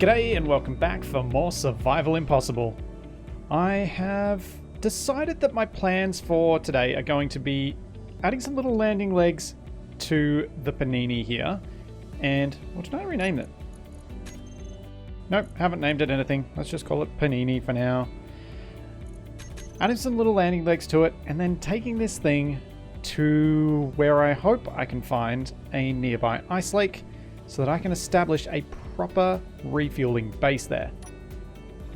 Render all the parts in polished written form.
G'day and welcome back for more Survival Impossible. I have decided that my plans for today are going to be adding some little landing legs to the panini here. And, what did I rename it? Nope, haven't named it anything. Let's just call it panini for now. Adding some little landing legs to it and then taking this thing to where I hope I can find a nearby ice lake so that I can establish a proper refueling base there.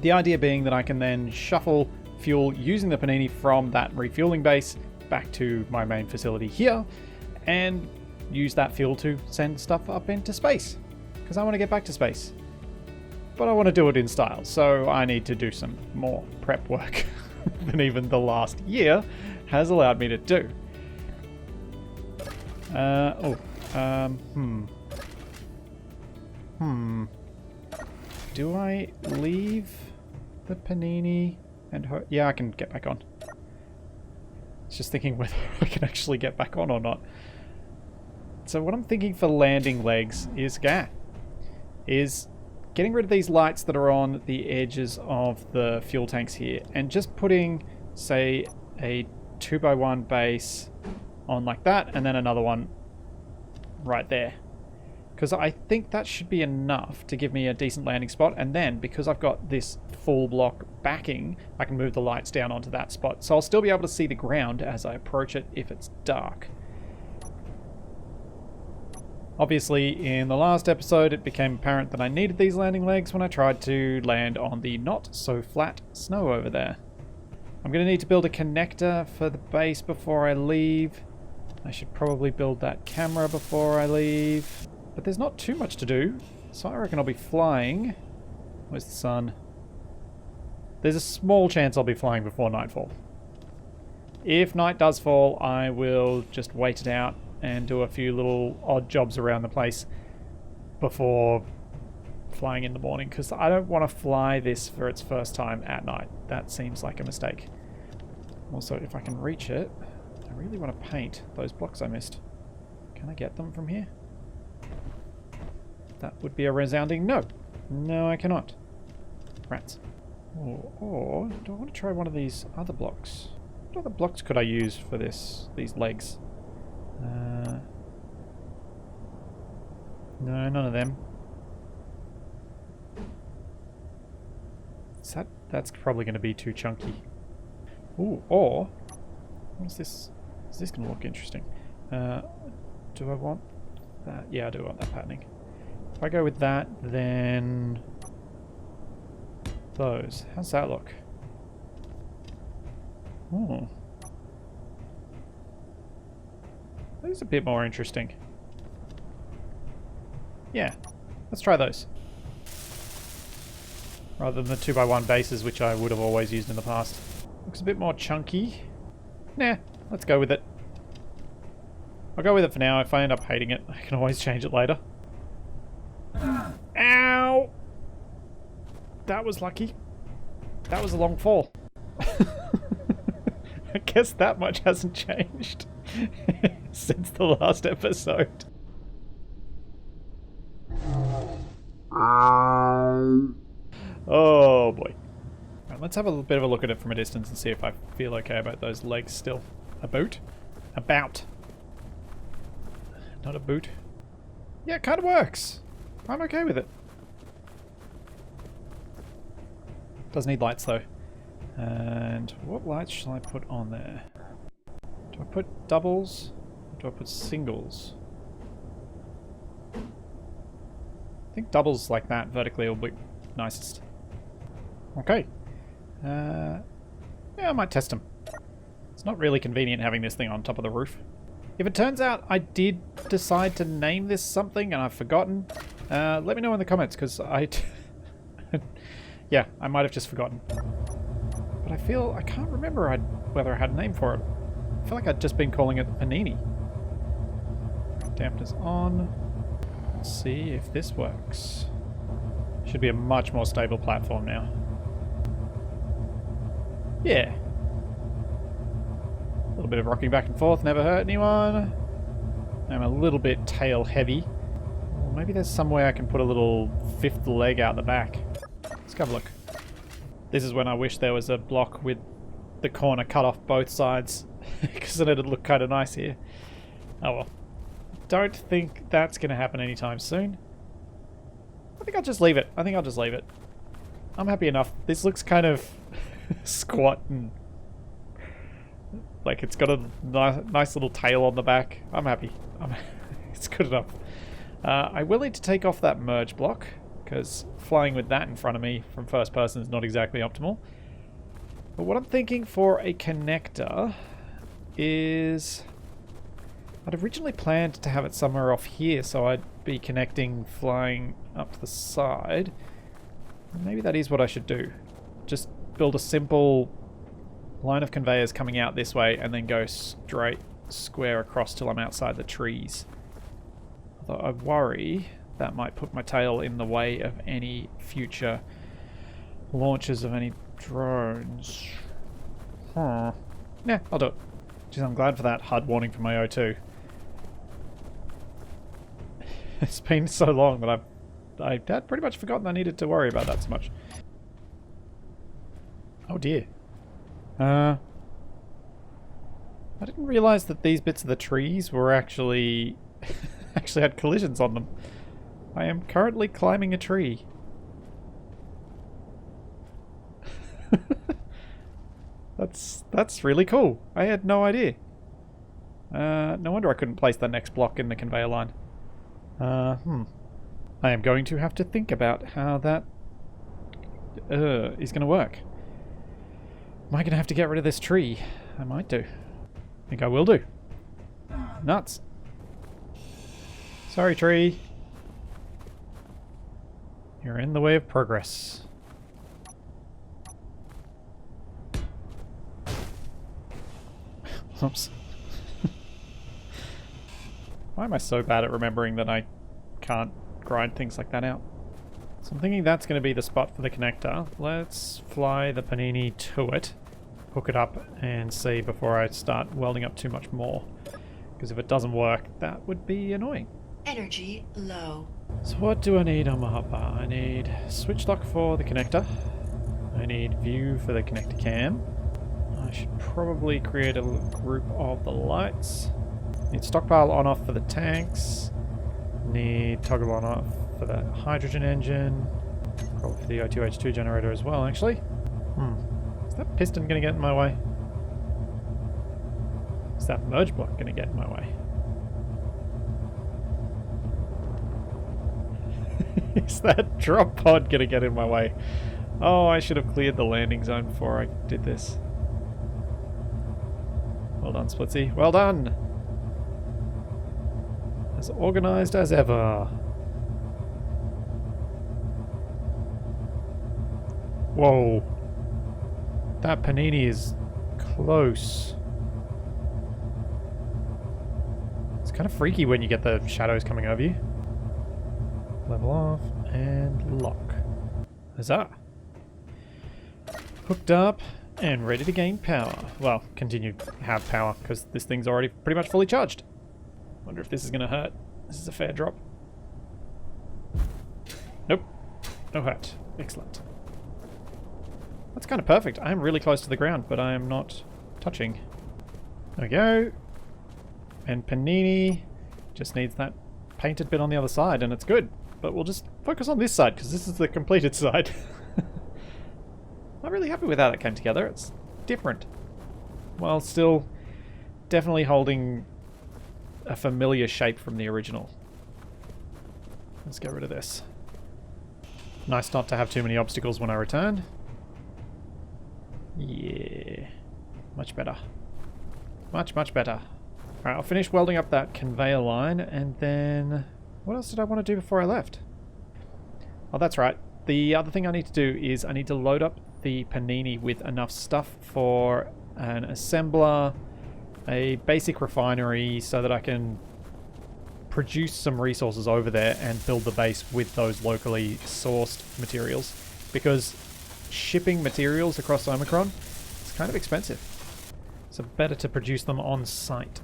The idea being that I can then shuffle fuel using the panini from that refueling base back to my main facility here and use that fuel to send stuff up into space because I want to get back to space. But I want to do it in style, so I need to do some more prep work than even the last year has allowed me to do. Do I leave the panini and her? Yeah, I can get back on. It's just thinking whether I can actually get back on or not. So what I'm thinking for landing legs is getting rid of these lights that are on the edges of the fuel tanks here and just putting, say, a 2x1 base on like that and then another one right there. Because I think that should be enough to give me a decent landing spot, and then because I've got this full block backing, I can move the lights down onto that spot. So I'll still be able to see the ground as I approach it if it's dark. Obviously, in the last episode, it became apparent that I needed these landing legs when I tried to land on the not so flat snow over there. I'm going to need to build a connector for the base before I leave. I should probably build that camera before I leave. But there's not too much to do, so I reckon I'll be flying. Where's the sun? There's a small chance I'll be flying before nightfall. If night does fall, I will just wait it out and do a few little odd jobs around the place before flying in the morning, because I don't want to fly this for its first time at night. That seems like a mistake. Also, if I can reach it, I really want to paint those blocks I missed. Can I get them from here? That would be a resounding no. No, I cannot. Rats. Or do I want to try one of these other blocks? What other blocks could I use for these legs? No, none of them. That's probably going to be too chunky. Ooh, or what's this? Is this going to look interesting? Do I want that? Yeah, I do want that patterning. If I go with that, then those. How's that look? Oh. That is a bit more interesting. Yeah, let's try those. Rather than the 2x1 bases, which I would have always used in the past. Looks a bit more chunky. Nah, let's go with it. I'll go with it for now. If I end up hating it, I can always change it later. Ow! That was lucky. That was a long fall. I guess that much hasn't changed since the last episode. Oh boy. Right, let's have a bit of a look at it from a distance and see if I feel okay about those legs still. A boot? About. Not a boot. Yeah, it kind of works. I'm okay with it. Does need lights though. And what lights shall I put on there? Do I put doubles? Or do I put singles? I think doubles like that vertically will be nicest. Okay. Yeah, I might test them. It's not really convenient having this thing on top of the roof. If it turns out I did decide to name this something and I've forgotten, let me know in the comments, because yeah, I might have just forgotten. But I can't remember whether I had a name for it. I feel like I'd just been calling it Panini. Dampeners on. Let's see if this works. Should be a much more stable platform now. Yeah. A little bit of rocking back and forth, never hurt anyone. I'm a little bit tail heavy. maybe there's some way I can put a little fifth leg out the back. Let's go have a look. This is when I wish there was a block with the corner cut off both sides, because then it'd look kind of nice here. Oh well. Don't think that's going to happen anytime soon. I think I'll just leave it. I'm happy enough. This looks kind of squat and like it's got a nice little tail on the back. I'm happy. It's good enough. I will need to take off that merge block, because flying with that in front of me from first person is not exactly optimal. But what I'm thinking for a connector is... I'd originally planned to have it somewhere off here, so I'd be connecting flying up to the side. Maybe that is what I should do. Just build a simple line of conveyors coming out this way and then go straight square across till I'm outside the trees. Although I worry that might put my tail in the way of any future launches of any drones. Yeah, I'll do it. Jeez, I'm glad for that HUD warning from my O2. It's been so long that I had pretty much forgotten I needed to worry about that so much. Oh dear. I didn't realise that these bits of the trees were actually had collisions on them. I am currently climbing a tree. That's really cool. I had no idea. No wonder I couldn't place the next block in the conveyor line. I am going to have to think about how that is going to work. Am I going to have to get rid of this tree? I might do. I think I will do. Nuts. Sorry, tree. You're in the way of progress. Oops. Why am I so bad at remembering that I can't grind things like that out? So I'm thinking that's going to be the spot for the connector. Let's fly the Panini to it, hook it up, and see before I start welding up too much more. Because if it doesn't work, that would be annoying. Energy low. So what do I need on my hotbar? I need switch lock for the connector. I need view for the connector cam. I should probably create a group of the lights. Need stockpile on off for the tanks. Need toggle on off for the hydrogen engine. Probably for the O2H2 generator as well, actually. Is that piston going to get in my way? Is that merge block going to get in my way? Is that drop pod going to get in my way? Oh, I should have cleared the landing zone before I did this. Well done, Splitsy. Well done! As organised as ever. Whoa. That Panini is close. It's kind of freaky when you get the shadows coming over you. Level off and lock. Huzzah! Hooked up and ready to gain power. Well, continue to have power because this thing's already pretty much fully charged. Wonder if this is going to hurt. This is a fair drop. Nope. No hurt. Excellent. That's kind of perfect. I am really close to the ground, but I am not touching. There we go. And Panini just needs that painted bit on the other side, and it's good. But we'll just focus on this side, because this is the completed side. I'm really happy with how that came together. It's different. While still definitely holding a familiar shape from the original. Let's get rid of this. Nice not to have too many obstacles when I return. Yeah. Much better. Much, much better. Alright, I'll finish welding up that conveyor line, and then... what else did I want to do before I left? Oh, that's right. The other thing I need to do is I need to load up the Panini with enough stuff for an assembler, a basic refinery, so that I can produce some resources over there and build the base with those locally sourced materials. Because shipping materials across Omicron is kind of expensive. So better to produce them on site.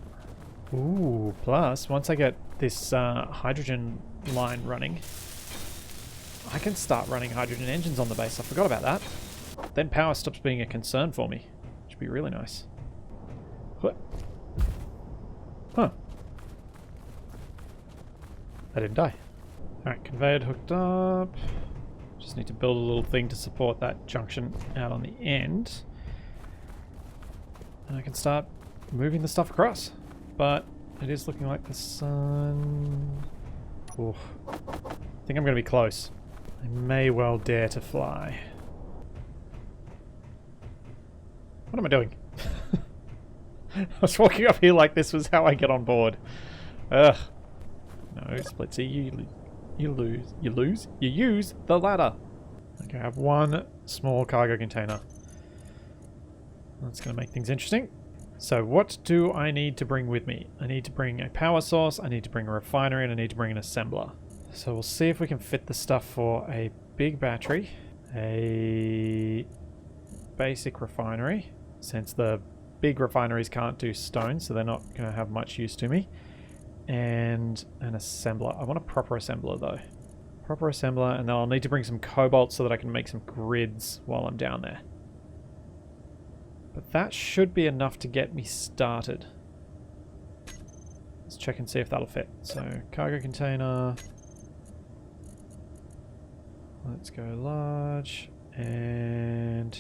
Ooh, plus, once I get this hydrogen line running, I can start running hydrogen engines on the base. I forgot about that. Then power stops being a concern for me. Which would be really nice. Huh. I didn't die. Alright, conveyor hooked up. Just need to build a little thing to support that junction out on the end. And I can start moving the stuff across. But it is looking like the sun... Oof. I think I'm going to be close. I may well dare to fly. What am I doing? I was walking up here like this was how I get on board. Ugh. No, Splitsy, you use the ladder. Okay, I have one small cargo container. That's going to make things interesting. So what do I need to bring with me? I need to bring a power source, I need to bring a refinery, and I need to bring an assembler. So we'll see if we can fit the stuff for a big battery, a basic refinery, since the big refineries can't do stone, so they're not going to have much use to me, and an assembler. I want a proper assembler though. Proper assembler, and then I'll need to bring some cobalt so that I can make some grids while I'm down there. But that should be enough to get me started. Let's check and see if that'll fit. So, cargo container. Let's go large. And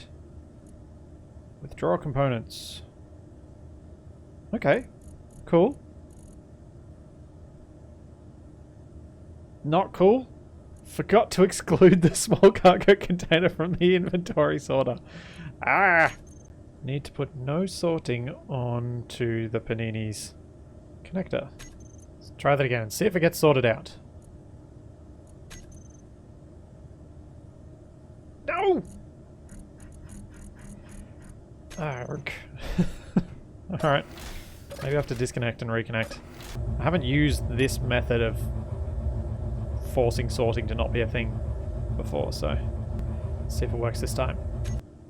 withdraw components. Okay, cool. Not cool. Forgot to exclude the small cargo container from the inventory sorter. Ah! Need to put no sorting onto the Panini's connector. Let's try that again. See if it gets sorted out. No! Arg. Alright. Maybe I have to disconnect and reconnect. I haven't used this method of forcing sorting to not be a thing before, so let's see if it works this time.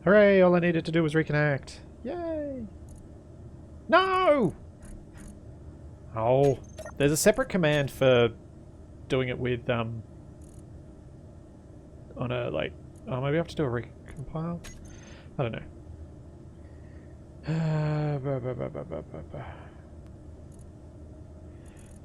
Hooray! All I needed to do was reconnect. Yay! No! Oh, there's a separate command for doing it with on a like. Oh, maybe I have to do a recompile. I don't know.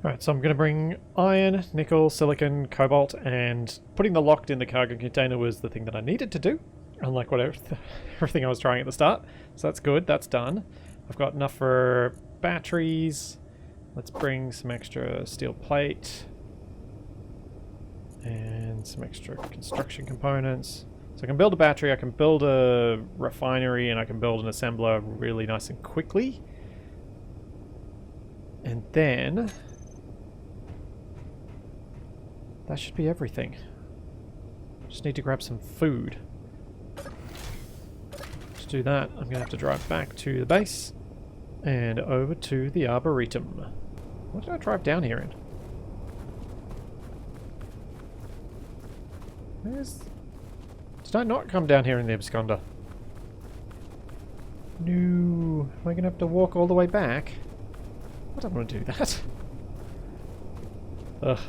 Alright, so I'm going to bring iron, nickel, silicon, cobalt, and putting the locked in the cargo container was the thing that I needed to do. Unlike everything I was trying at the start. So that's good, that's done. I've got enough for batteries. Let's bring some extra steel plate. And some extra construction components. So I can build a battery, I can build a refinery, and I can build an assembler really nice and quickly. And then... that should be everything. Just need to grab some food. To do that, I'm going to have to drive back to the base and over to the Arboretum. What did I drive down here in? Did I not come down here in the Absconder? No. Am I going to have to walk all the way back? I don't want to do that. Ugh,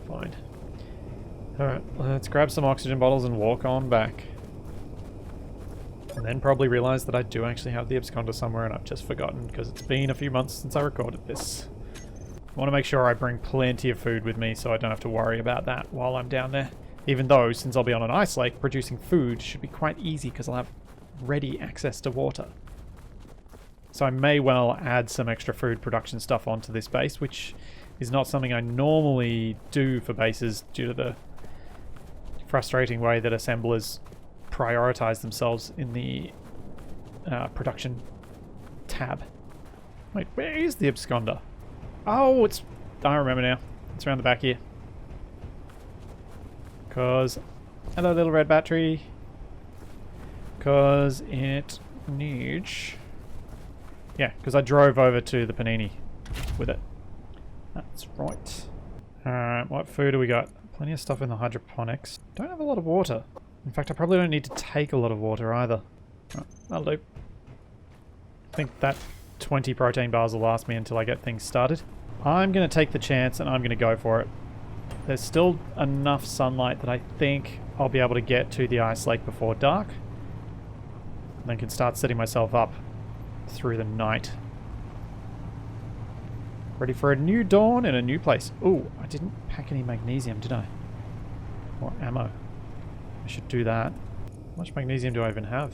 fine. Alright, let's grab some oxygen bottles and walk on back. And then probably realise that I do actually have the Absconder somewhere and I've just forgotten because it's been a few months since I recorded this. I want to make sure I bring plenty of food with me so I don't have to worry about that while I'm down there. Even though, since I'll be on an ice lake, producing food should be quite easy because I'll have ready access to water. So I may well add some extra food production stuff onto this base, which is not something I normally do for bases due to the frustrating way that assemblers prioritize themselves in the production tab. Wait, where is the Absconder? Oh, I remember now. It's around the back here. Cause, hello little red battery. Cause it needs... yeah, because I drove over to the Panini with it. That's right. Alright, what food do we got? Plenty of stuff in the hydroponics. Don't have a lot of water. In fact, I probably don't need to take a lot of water either. Right, that'll do. I think that 20 protein bars will last me until I get things started. I'm going to take the chance and I'm going to go for it. There's still enough sunlight that I think I'll be able to get to the ice lake before dark. And then can start setting myself up through the night. Ready for a new dawn in a new place. Ooh, I didn't pack any magnesium, did I? Or ammo. I should do that. How much magnesium do I even have?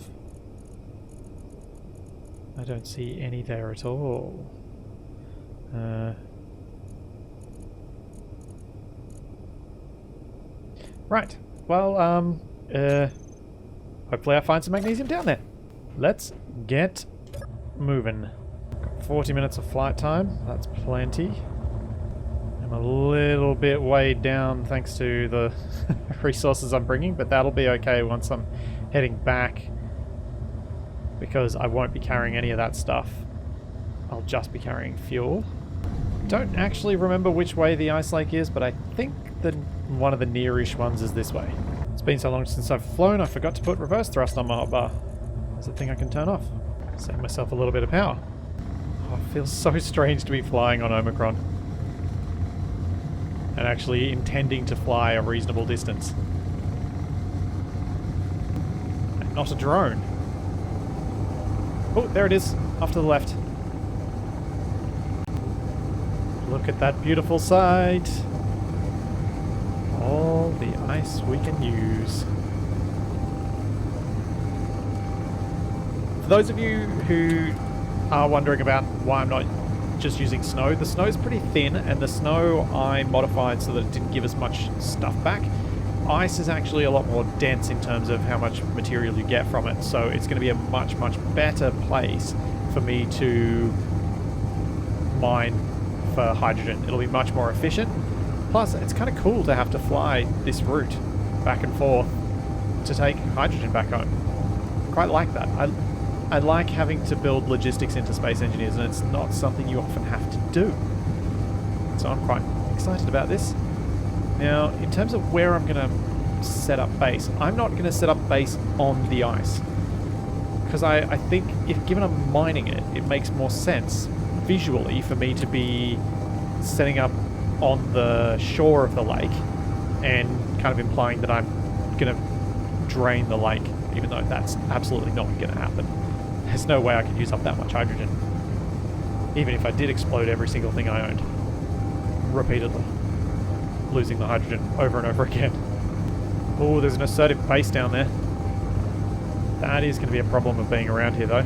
I don't see any there at all. Right. Well, hopefully I find some magnesium down there. Let's get moving. Got 40 minutes of flight time. That's plenty. I'm a little bit weighed down thanks to the resources I'm bringing, but that'll be okay once I'm heading back, because I won't be carrying any of that stuff. I'll just be carrying fuel. Don't actually remember which way the ice lake is, but I think that one of the nearish ones is this way. It's been so long since I've flown, I forgot to put reverse thrust on my hotbar. There's a thing I can turn off. Save myself a little bit of power. Oh, it feels so strange to be flying on Omicron. And actually intending to fly a reasonable distance. And not a drone. Oh, there it is, off to the left. Look at that beautiful sight. All the ice we can use. For those of you who are wondering about why I'm not just using snow, the snow's pretty thin, and the snow I modified so that it didn't give us much stuff back. Ice is actually a lot more dense in terms of how much material you get from it, so it's going to be a much, much better place for me to mine for hydrogen. It'll be much more efficient. Plus, it's kind of cool to have to fly this route back and forth to take hydrogen back home. Quite like that. I like having to build logistics into Space Engineers, and it's not something you often have to do. So I'm quite excited about this. Now, in terms of where I'm going to set up base, I'm not going to set up base on the ice. Because I think, if given I'm mining it, it makes more sense visually for me to be setting up on the shore of the lake and kind of implying that I'm going to drain the lake, even though that's absolutely not going to happen. There's no way I could use up that much hydrogen, even if I did explode every single thing I owned repeatedly, losing the hydrogen over and over again. Oh, there's an assertive base down there. That is going to be a problem of being around here, though.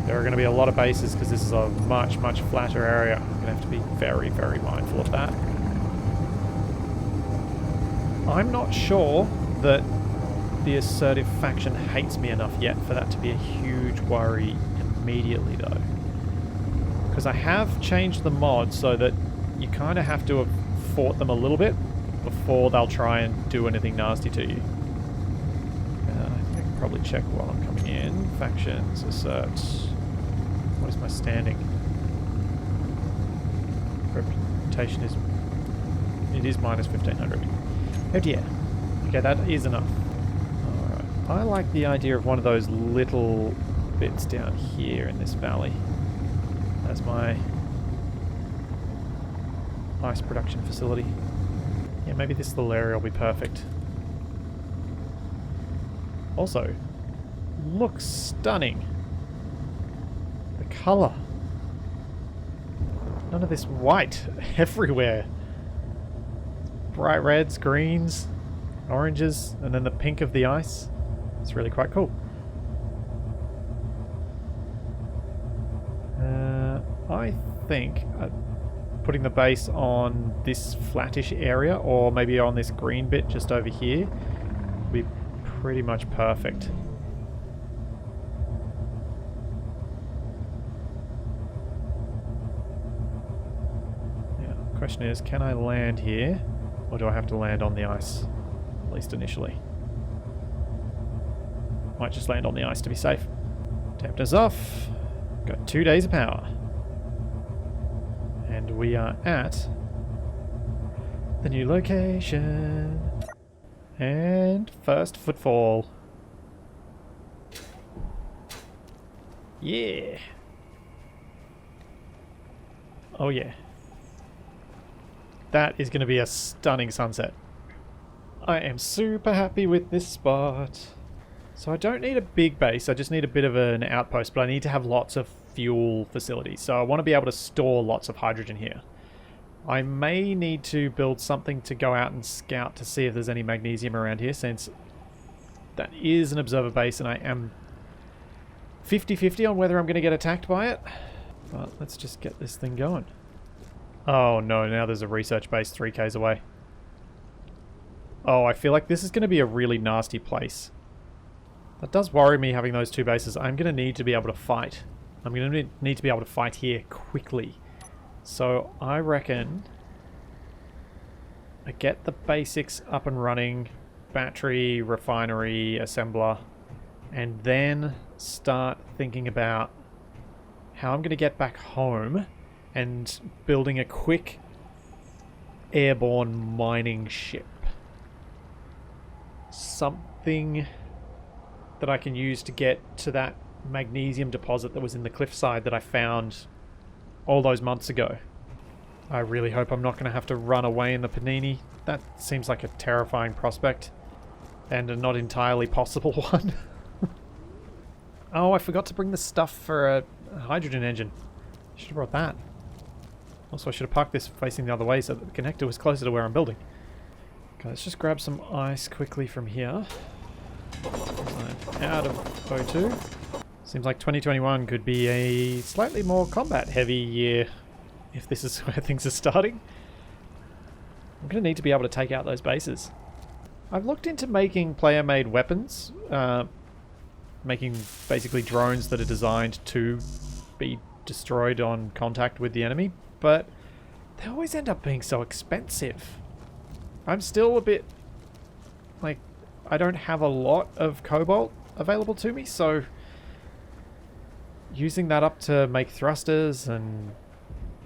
There are going to be a lot of bases because this is a much, much flatter area. I'm going to have to be very, very mindful of that. I'm not sure that the assertive faction hates me enough yet for that to be a huge worry immediately, though. Because I have changed the mod so that you kind of have to have fought them a little bit before they'll try and do anything nasty to you. I think I can probably check while I'm coming in. Factions, assert. What is my standing? Reputation is... It is minus 1500. Oh dear. Okay, that is enough. Alright. I like the idea of one of those little bits down here in this valley. That's my ice production facility. Yeah, maybe this little area will be perfect. Also, looks stunning. The colour. None of this white everywhere. Bright reds, greens, oranges, and then the pink of the ice. It's really quite cool. I think putting the base on this flattish area, or maybe on this green bit just over here, would be pretty much perfect. Yeah, the question is, can I land here, or do I have to land on the ice, at least initially? Might just land on the ice to be safe. Dampers off. Got 2 days of power. And we are at the new location. And first footfall. Yeah. Oh yeah. That is going to be a stunning sunset. I am super happy with this spot. So I don't need a big base, I just need a bit of an outpost, but I need to have lots of fuel facilities. So I want to be able to store lots of hydrogen here. I may need to build something to go out and scout to see if there's any magnesium around here, since that is an observer base and I am 50-50 on whether I'm going to get attacked by it. But let's just get this thing going. Oh no, now there's a research base 3k's away. Oh, I feel like this is going to be a really nasty place. That does worry me, having those two bases. I'm going to need to be able to fight. I'm going to need to be able to fight here quickly. So I reckon I get the basics up and running. Battery, refinery, assembler. And then start thinking about how I'm going to get back home and building a quick airborne mining ship. Something that I can use to get to that magnesium deposit that was in the cliffside that I found all those months ago. I really hope I'm not going to have to run away in the Panini. That seems like a terrifying prospect and a not entirely possible one. Oh, I forgot to bring the stuff for a hydrogen engine. I should have brought that. Also, I should have parked this facing the other way so that the connector was closer to where I'm building. Okay, let's just grab some ice quickly from here. Out of O2. Seems like 2021 could be a slightly more combat-heavy year if this is where things are starting. I'm going to need to be able to take out those bases. I've looked into making player-made weapons, making basically drones that are designed to be destroyed on contact with the enemy, but they always end up being so expensive. I'm still a bit, like, I don't have a lot of cobalt available to me, so using that up to make thrusters and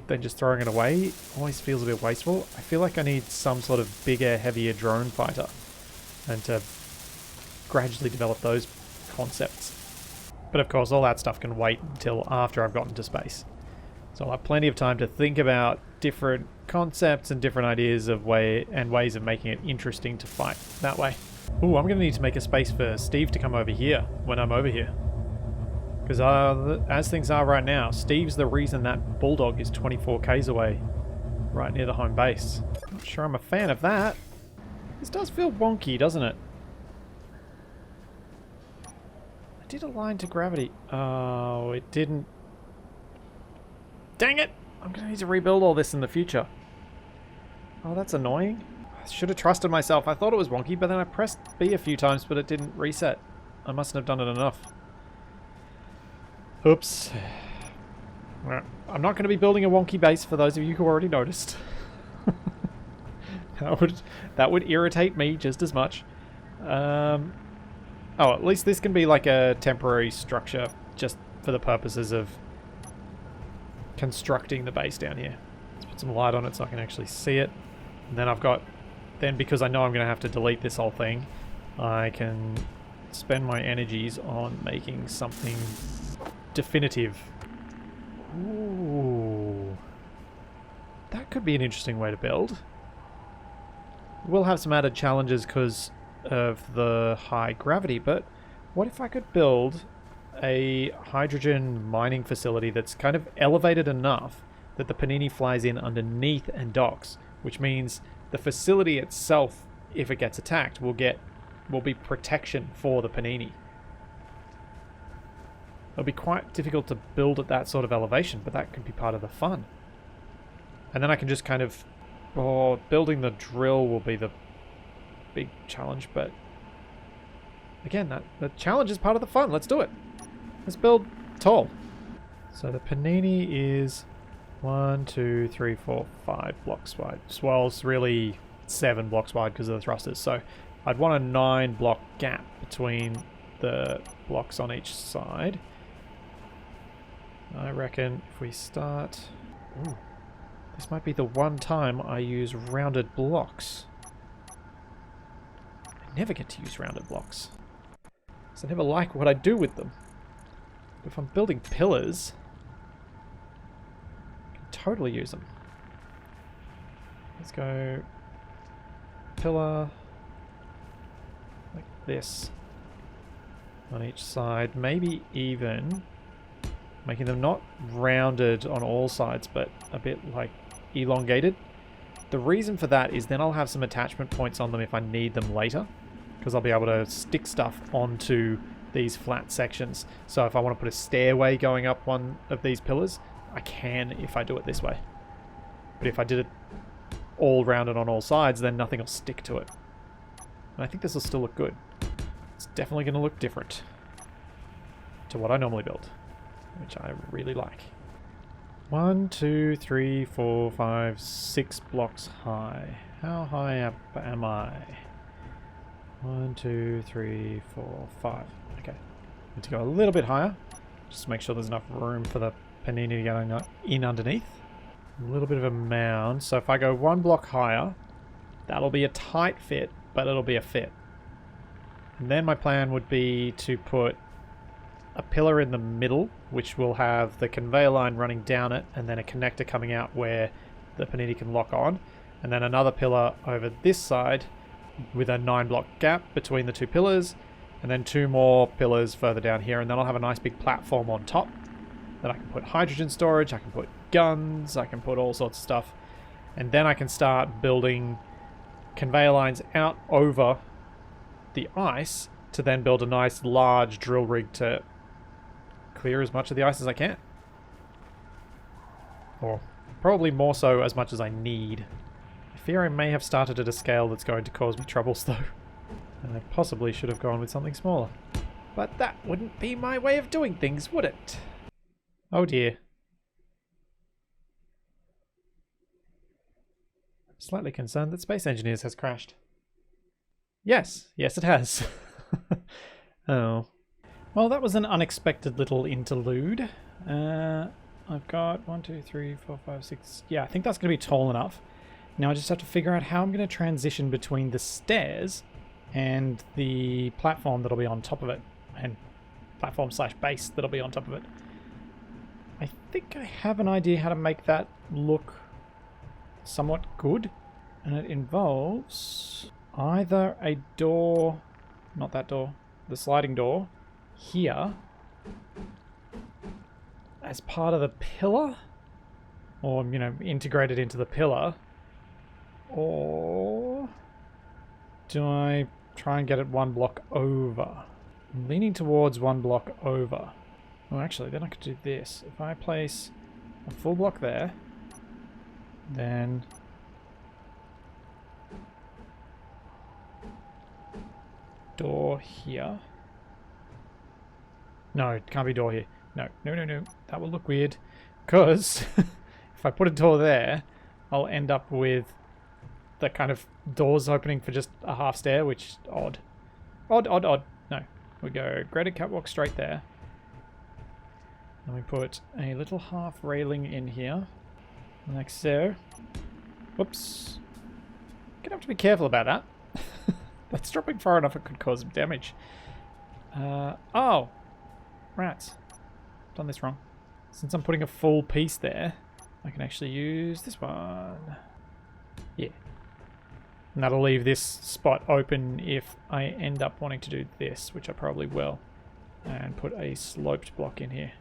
then just throwing it away always feels a bit wasteful. I feel like I need some sort of bigger, heavier drone fighter and to gradually develop those concepts. But of course, all that stuff can wait until after I've gotten to space. So I'll have plenty of time to think about different concepts and different ideas of ways of making it interesting to fight that way. Ooh, I'm going to need to make a space for Steve to come over here when I'm over here. Because as things are right now, Steve's the reason that Bulldog is 24k's away, right near the home base. Not sure I'm a fan of that. This does feel wonky, doesn't it? I did align to gravity. Oh, it didn't. Dang it! I'm going to need to rebuild all this in the future. Oh, that's annoying. I should have trusted myself. I thought it was wonky, but then I pressed B a few times, but it didn't reset. I mustn't have done it enough. Oops. I'm not going to be building a wonky base for those of you who already noticed. that would irritate me just as much. Oh, at least this can be like a temporary structure just for the purposes of constructing the base down here. Let's put some light on it so I can actually see it. And then because I know I'm going to have to delete this whole thing, I can spend my energies on making something definitive. Ooh. That could be an interesting way to build. We'll have some added challenges because of the high gravity, but what if I could build a hydrogen mining facility that's kind of elevated enough that the Panini flies in underneath and docks, which means the facility itself, if it gets attacked, will be protection for the Panini. It'll be quite difficult to build at that sort of elevation, but that could be part of the fun. And then I can just kind of... Oh, building the drill will be the big challenge, but... Again, the challenge is part of the fun. Let's do it. Let's build tall. So the Panini is 1, 2, 3, 4, 5 blocks wide. Well, it's really 7 blocks wide because of the thrusters. So I'd want a 9 block gap between the blocks on each side. I reckon if we start... Ooh, this might be the one time I use rounded blocks. I never get to use rounded blocks, because I never like what I do with them. But if I'm building pillars, I can totally use them. Let's go pillar like this on each side. Maybe even making them not rounded on all sides, but a bit like elongated. The reason for that is then I'll have some attachment points on them if I need them later, because I'll be able to stick stuff onto these flat sections. So if I want to put a stairway going up one of these pillars, I can if I do it this way. But if I did it all rounded on all sides, then nothing will stick to it. And I think this will still look good. It's definitely going to look different to what I normally build, which I really like. 1, 2, 3, 4, 5, 6 blocks high. How high up am I? 1, 2, 3, 4, 5. Okay. Need to go a little bit higher. Just to make sure there's enough room for the panini to go in underneath. A little bit of a mound. So if I go 1 block higher, that'll be a tight fit, but it'll be a fit. And then my plan would be to put a pillar in the middle, which will have the conveyor line running down it, and then a connector coming out where the panini can lock on. And then another pillar over this side with a 9 block gap between the 2 pillars, and then 2 more pillars further down here, and then I'll have a nice big platform on top that I can put hydrogen storage, I can put guns, I can put all sorts of stuff, and then I can start building conveyor lines out over the ice to then build a nice large drill rig to clear as much of the ice as I can. Or probably more so as much as I need. I fear I may have started at a scale that's going to cause me troubles though. And I possibly should have gone with something smaller. But that wouldn't be my way of doing things, would it? Oh dear. I'm slightly concerned that Space Engineers has crashed. Yes, it has. Oh. Well, that was an unexpected little interlude. I've got 1, 2, 3, 4, 5, 6. Yeah, I think that's going to be tall enough. Now I just have to figure out how I'm going to transition between the stairs and the platform that'll be on top of it. And platform / base that'll be on top of it. I think I have an idea how to make that look somewhat good. And it involves either a door, not that door, the sliding door here as part of the pillar, or, you know, integrated into the pillar, or do I try and get it 1 block over? I'm leaning towards 1 block over. Oh, actually, then I could do this. If I place a full block there, then door here. No, it can't be door here. No. That will look weird. Because if I put a door there, I'll end up with the kind of doors opening for just a half stair, which is odd. Odd. No. We go graded catwalk straight there. And we put a little half railing in here. Like so. Whoops. Gonna have to be careful about that. That's dropping far enough it could cause some damage. Oh! Rats. Done this wrong. Since I'm putting a full piece there, I can actually use this one. Yeah. And that'll leave this spot open if I end up wanting to do this, which I probably will. And put a sloped block in here.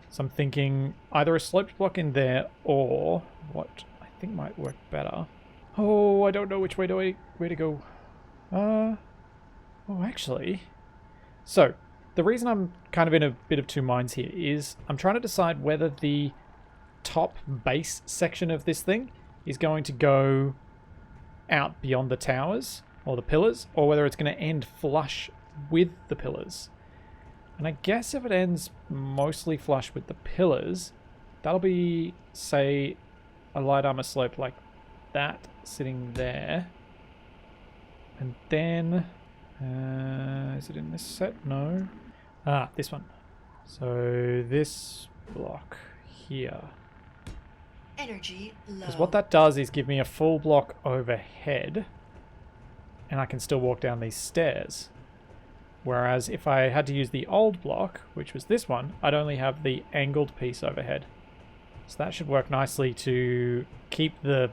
So I'm thinking either a sloped block in there, or what I think might work better. Oh, I don't know which way to go. Oh, actually. So, the reason I'm kind of in a bit of two minds here is I'm trying to decide whether the top base section of this thing is going to go out beyond the towers or the pillars, or whether it's going to end flush with the pillars. And I guess if it ends mostly flush with the pillars, that'll be, say, a light armor slope like that sitting there. And then, is it in this set? No. Ah, this one. So this block here. Energy low. Because what that does is give me a full block overhead, and I can still walk down these stairs. Whereas if I had to use the old block, which was this one, I'd only have the angled piece overhead. So that should work nicely to keep the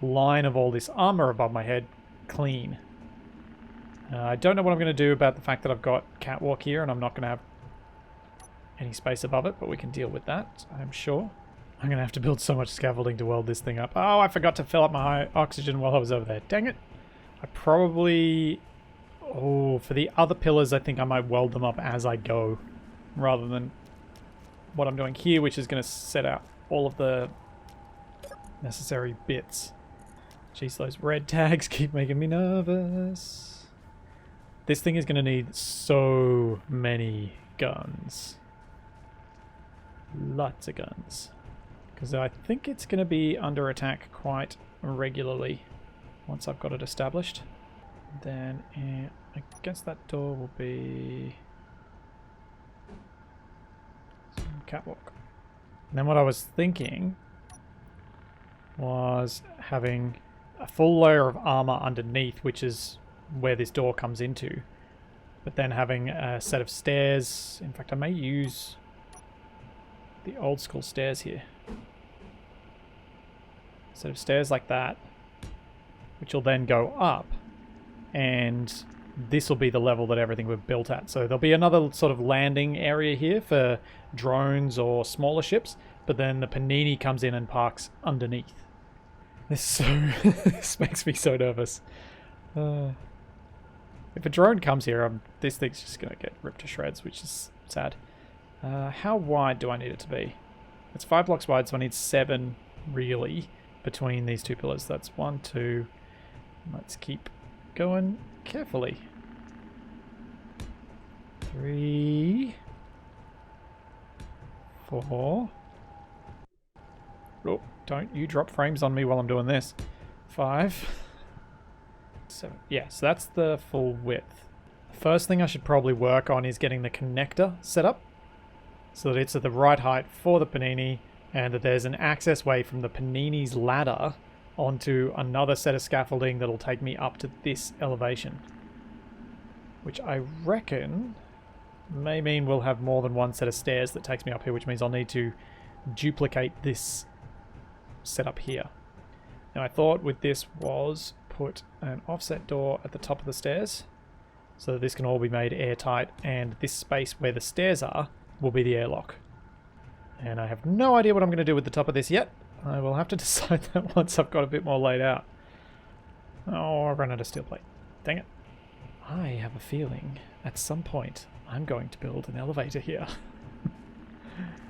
line of all this armor above my head clean. I don't know what I'm going to do about the fact that I've got catwalk here and I'm not going to have any space above it, but we can deal with that, I'm sure. I'm going to have to build so much scaffolding to weld this thing up. Oh, I forgot to fill up my oxygen while I was over there. Dang it. I probably... Oh, for the other pillars, I think I might weld them up as I go, rather than what I'm doing here, which is going to set out all of the necessary bits. Jeez, those red tags keep making me nervous. This thing is going to need so many guns. Lots of guns. Because I think it's going to be under attack quite regularly once I've got it established. Then against that door will be some catwalk. And then what I was thinking was having a full layer of armor underneath, which is where this door comes into. But then having a set of stairs. In fact, I may use the old school stairs here. A set of stairs like that, which will then go up. And this will be the level that everything we've built at. So there'll be another sort of landing area here for drones or smaller ships, but then the Panini comes in and parks underneath. This makes me so nervous. If a drone comes here, this thing's just going to get ripped to shreds, which is sad. How wide do I need it to be? It's 5 blocks wide, so I need 7 really between these two pillars. That's 1, 2. Let's keep going carefully. 3, 4. Oh, don't you drop frames on me while I'm doing this. 5, 7. Yeah, so that's the full width. The first thing I should probably work on is getting the connector set up so that it's at the right height for the Panini and that there's an access way from the Panini's ladder onto another set of scaffolding that'll take me up to this elevation, which I reckon may mean we'll have more than one set of stairs that takes me up here, which means I'll need to duplicate this setup here. Now I thought with this was put an offset door at the top of the stairs so that this can all be made airtight, and this space where the stairs are will be the airlock. And I have no idea what I'm going to do with the top of this yet. I will have to decide that once I've got a bit more laid out. Oh, I've run out of steel plate. Dang it. I have a feeling at some point I'm going to build an elevator here.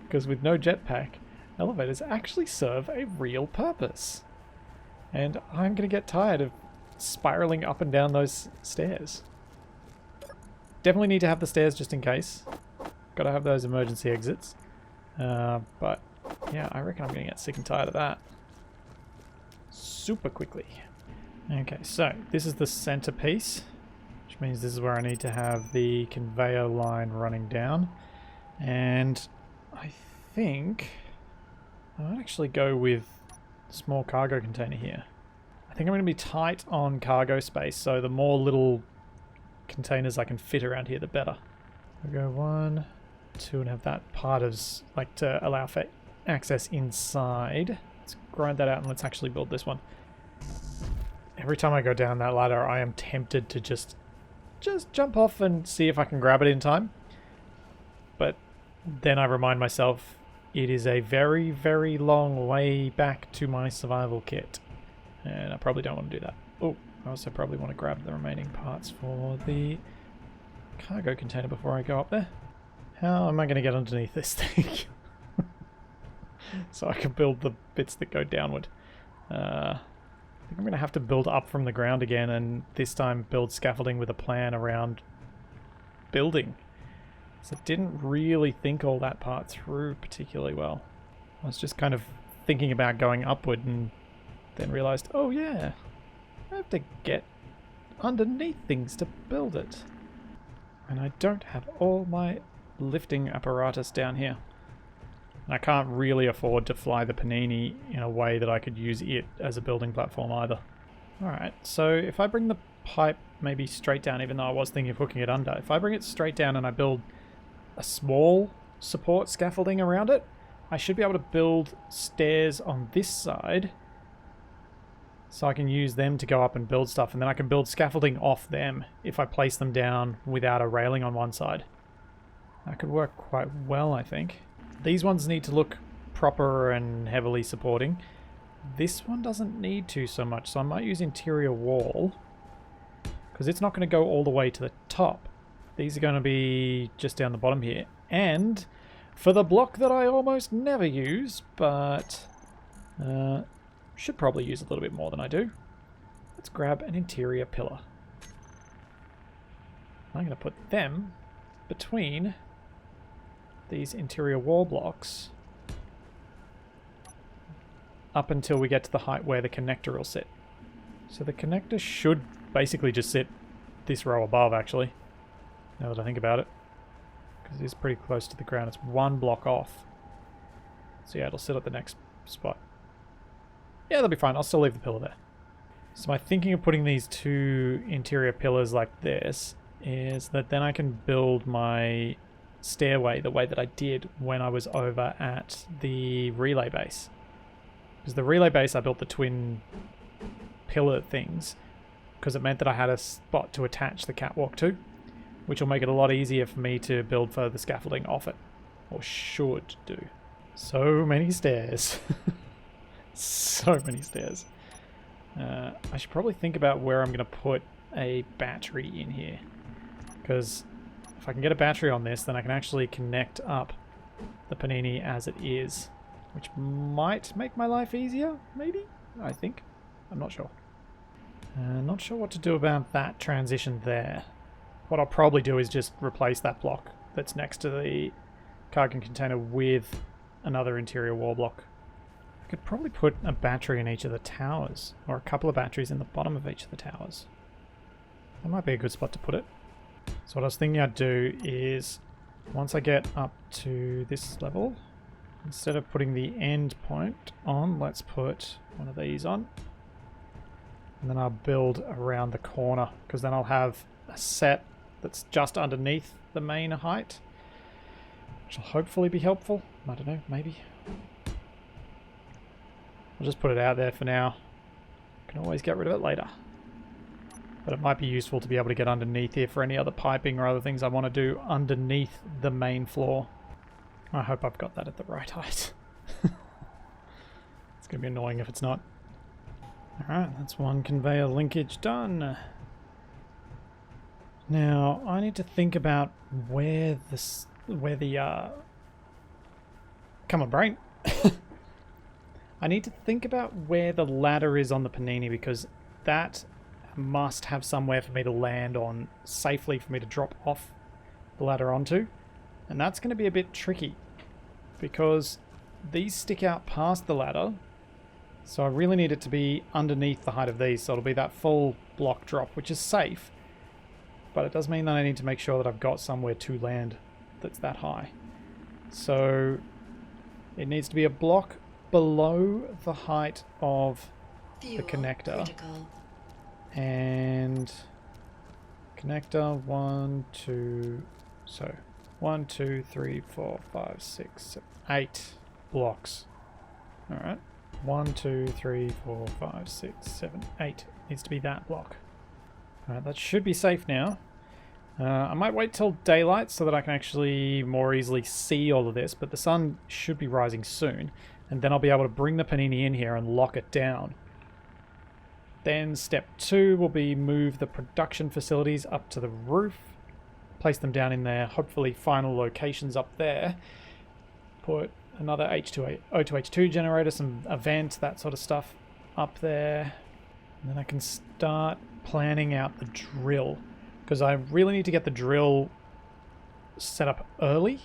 Because with no jetpack, elevators actually serve a real purpose. And I'm going to get tired of spiraling up and down those stairs. Definitely need to have the stairs just in case. Got to have those emergency exits. But yeah, I reckon I'm going to get sick and tired of that super quickly. Okay, so this is the centerpiece, which means this is where I need to have the conveyor line running down. And I think I might actually go with small cargo container here. I think I'm going to be tight on cargo space, so the more little containers I can fit around here, the better. I'll go 1, 2, and have that part as like to allow for access inside. Let's grind that out and let's actually build this one. Every time I go down that ladder, I am tempted to just jump off and see if I can grab it in time. But then I remind myself it is a very, very long way back to my survival kit. And I probably don't want to do that. Oh, I also probably want to grab the remaining parts for the cargo container before I go up there. How am I going to get underneath this thing? So I can build the bits that go downward. I think I'm going to have to build up from the ground again, and this time build scaffolding with a plan around building. So I didn't really think all that part through particularly well. I was just kind of thinking about going upward and then realized, oh yeah, I have to get underneath things to build it. And I don't have all my lifting apparatus down here. I can't really afford to fly the Panini in a way that I could use it as a building platform either. Alright, so if I bring the pipe maybe straight down, even though I was thinking of hooking it under, if I bring it straight down and I build a small support scaffolding around it, I should be able to build stairs on this side so I can use them to go up and build stuff, and then I can build scaffolding off them if I place them down without a railing on one side. That could work quite well, I think. These ones need to look proper and heavily supporting. This one doesn't need to so much, so I might use interior wall because it's not going to go all the way to the top. These are going to be just down the bottom here. And for the block that I almost never use, but should probably use a little bit more than I do, let's grab an interior pillar. I'm going to put them between these interior wall blocks up until we get to the height where the connector will sit. So the connector should basically just sit this row above, actually, now that I think about it, because it is pretty close to the ground. It's one block off. So yeah, it'll sit at the next spot. Yeah, that'll be fine. I'll still leave the pillar there. So my thinking of putting these two interior pillars like this is that then I can build my stairway the way that I did when I was over at the relay base. Because the relay base, I built the twin pillar things because it meant that I had a spot to attach the catwalk to, which will make it a lot easier for me to build further scaffolding off it, or should do. So many stairs. So many stairs. I should probably think about where I'm going to put a battery in here, because if I can get a battery on this, then I can actually connect up the panini as it is, which might make my life easier, maybe? I think. I'm not sure. Not sure what to do about that transition there. What I'll probably do is just replace that block that's next to the cargo container with another interior wall block. I could probably put a battery in each of the towers, or a couple of batteries in the bottom of each of the towers. That might be a good spot to put it. So what I was thinking I'd do is, once I get up to this level, instead of putting the end point on, let's put one of these on. And then I'll build around the corner, because then I'll have a set that's just underneath the main height, which will hopefully be helpful. I don't know, maybe. I'll just put it out there for now. Can always get rid of it later. But it might be useful to be able to get underneath here for any other piping or other things I want to do underneath the main floor. I hope I've got that at the right height. It's going to be annoying if it's not. Alright, that's one conveyor linkage done. Now, I need to think about where the come on, brain. I need to think about where the ladder is on the panini, because that must have somewhere for me to land on safely for me to drop off the ladder onto. And that's going to be a bit tricky because these stick out past the ladder. So I really need it to be underneath the height of these. So it'll be that full block drop, which is safe. But it does mean that I need to make sure that I've got somewhere to land that's that high. So it needs to be a block below the height of the connector. Critical. And connector 1, 2, so 1, 2, 3, 4, 5, 6, 7, 8 blocks. Alright. 1, 2, 3, 4, 5, 6, 7, 8. Needs to be that block. Alright, that should be safe now. I might wait till daylight so that I can actually more easily see all of this, but the sun should be rising soon, and then I'll be able to bring the panini in here and lock it down. Then step 2 will be move the production facilities up to the roof, place them down in their hopefully final locations up there, put another O2H2 generator, a vent, that sort of stuff up there, and then I can start planning out the drill, because I really need to get the drill set up early,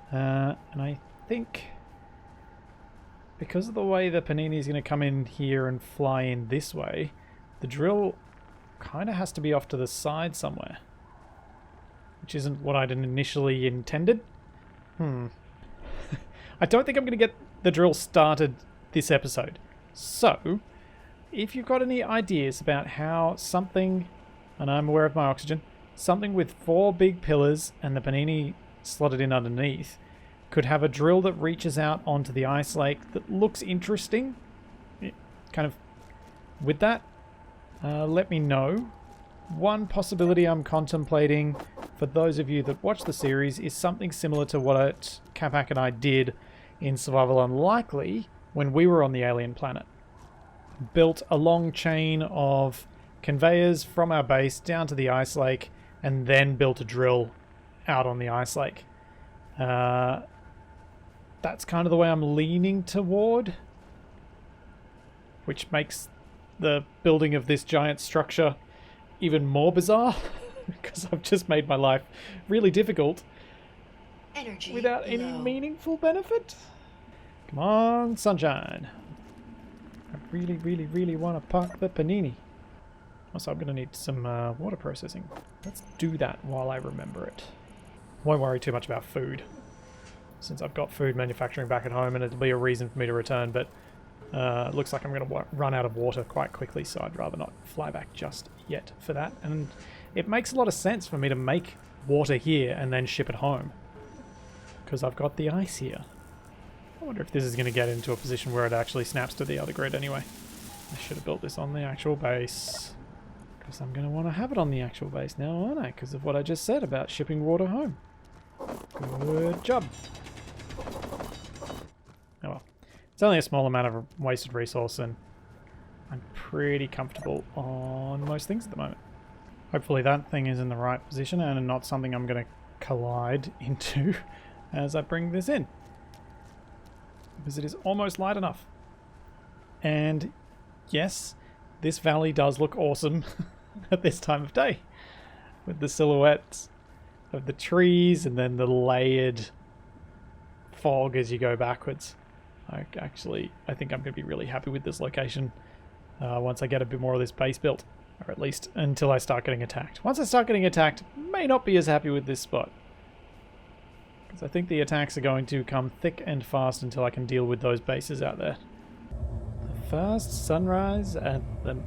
and I think because of the way the panini is going to come in here and fly in this way, the drill kind of has to be off to the side somewhere, which isn't what I'd initially intended. I don't think I'm going to get the drill started this episode. So, if you've got any ideas about how something, and I'm aware of my oxygen, something with 4 big pillars and the panini slotted in underneath could have a drill that reaches out onto the ice lake that looks interesting. Kind of with that, let me know. One possibility I'm contemplating for those of you that watch the series is something similar to what Capac and I did in Survival Unlikely when we were on the alien planet. Built a long chain of conveyors from our base down to the ice lake and then built a drill out on the ice lake. That's kind of the way I'm leaning toward, which makes the building of this giant structure even more bizarre because I've just made my life really difficult Energy without any low. meaningful benefit. Come on, sunshine. I really, really, really want to park the panini. Also, I'm going to need some water processing. Let's do that while I remember it. Won't worry too much about food, since I've got food manufacturing back at home and it'll be a reason for me to return, but it looks like I'm going to run out of water quite quickly, so I'd rather not fly back just yet for that. And it makes a lot of sense for me to make water here and then ship it home, because I've got the ice here. I wonder if this is going to get into a position where it actually snaps to the other grid anyway. I should have built this on the actual base, because I'm going to want to have it on the actual base now, aren't I? Because of what I just said about shipping water home. Good job. Oh well. It's only a small amount of wasted resource, and I'm pretty comfortable on most things at the moment. Hopefully that thing is in the right position and not something I'm going to collide into as I bring this in, because it is almost light enough. And yes, this valley does look awesome at this time of day, with the silhouettes of the trees and then the layered fog as you go backwards. I think I'm going to be really happy with this location once I get a bit more of this base built, or at least until I start getting attacked. Once I start getting attacked, may not be as happy with this spot, because I think the attacks are going to come thick and fast until I can deal with those bases out there. The first sunrise at the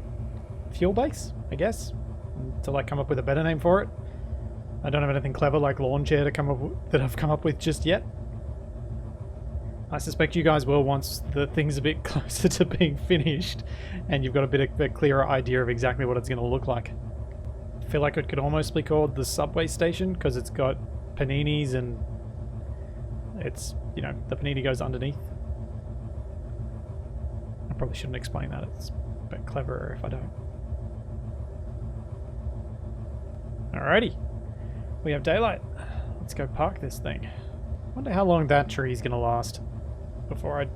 fuel base, I guess, until I come up with a better name for it. I don't have anything clever like lawn chair to come up that I've come up with just yet. I suspect you guys will once the thing's a bit closer to being finished and you've got a bit of a clearer idea of exactly what it's going to look like. I feel like it could almost be called the subway station, because it's got paninis and it's, you know, the panini goes underneath. I probably shouldn't explain that. It's a bit cleverer if I don't. Alrighty. We have daylight. Let's go park this thing. Wonder how long that tree is going to last before I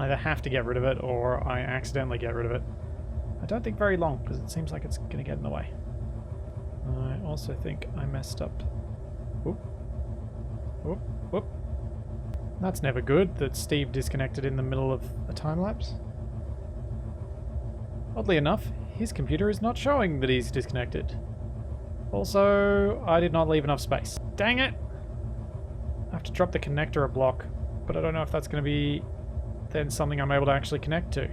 either have to get rid of it or I accidentally get rid of it. I don't think very long, because it seems like it's going to get in the way. I also think I messed up. Whoop. Whoop. Whoop. That's never good that Steve disconnected in the middle of a time lapse. Oddly enough, his computer is not showing that he's disconnected. Also, I did not leave enough space. Dang it! I have to drop the connector a block, but I don't know if that's going to be then something I'm able to actually connect to.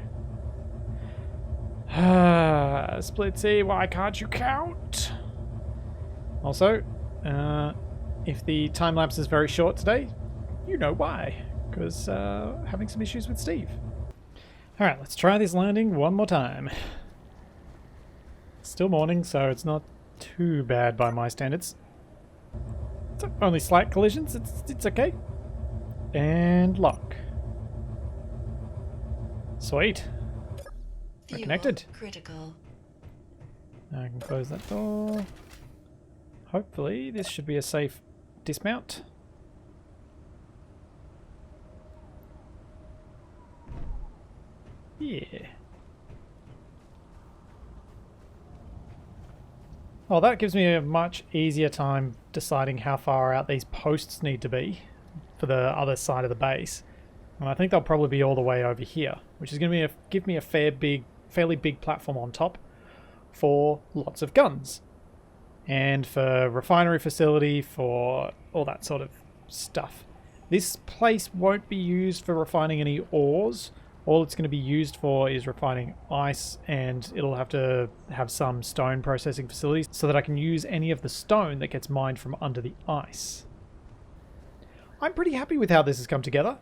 Split C, why can't you count? Also, if the time lapse is very short today, you know why. Because having some issues with Steve. Alright, let's try this landing one more time. Still morning, so it's not too bad by my standards. It's only slight collisions, it's okay. And lock. Sweet. We're Fuel connected. critical. Now I can close that door. Hopefully this should be a safe dismount. Yeah. Well, that gives me a much easier time deciding how far out these posts need to be for the other side of the base. And I think they'll probably be all the way over here, which is going to give me a fairly big platform on top for lots of guns. And for refinery facility, for all that sort of stuff. This place won't be used for refining any ores. All it's going to be used for is refining ice, and it'll have to have some stone processing facilities so that I can use any of the stone that gets mined from under the ice. I'm pretty happy with how this has come together.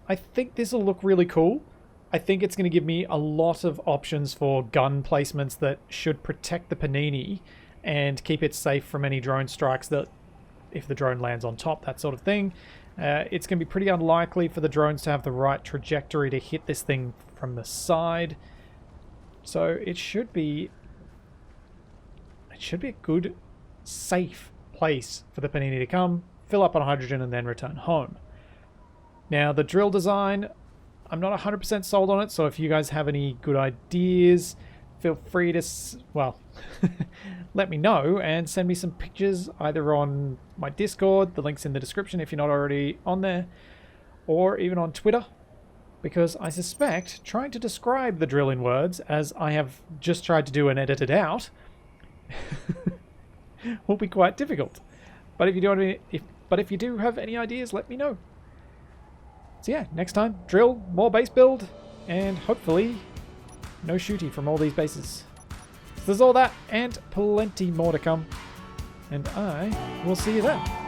I think this will look really cool. I think it's going to give me a lot of options for gun placements that should protect the Panini and keep it safe from any drone strikes that if the drone lands on top, that sort of thing. It's going to be pretty unlikely for the drones to have the right trajectory to hit this thing from the side. So it should be a good, safe place for the Panini to come, fill up on hydrogen, and then return home. Now, the drill design, I'm not 100% sold on it, so if you guys have any good ideas, feel free to, well, let me know and send me some pictures either on my Discord, the link's in the description if you're not already on there, or even on Twitter, because I suspect trying to describe the drill in words, as I have just tried to do and edit it out, will be quite difficult. But if you do have any ideas, let me know. So yeah, next time, drill, more base build, and hopefully no shooty from all these bases. So there's all that and plenty more to come. And I will see you then.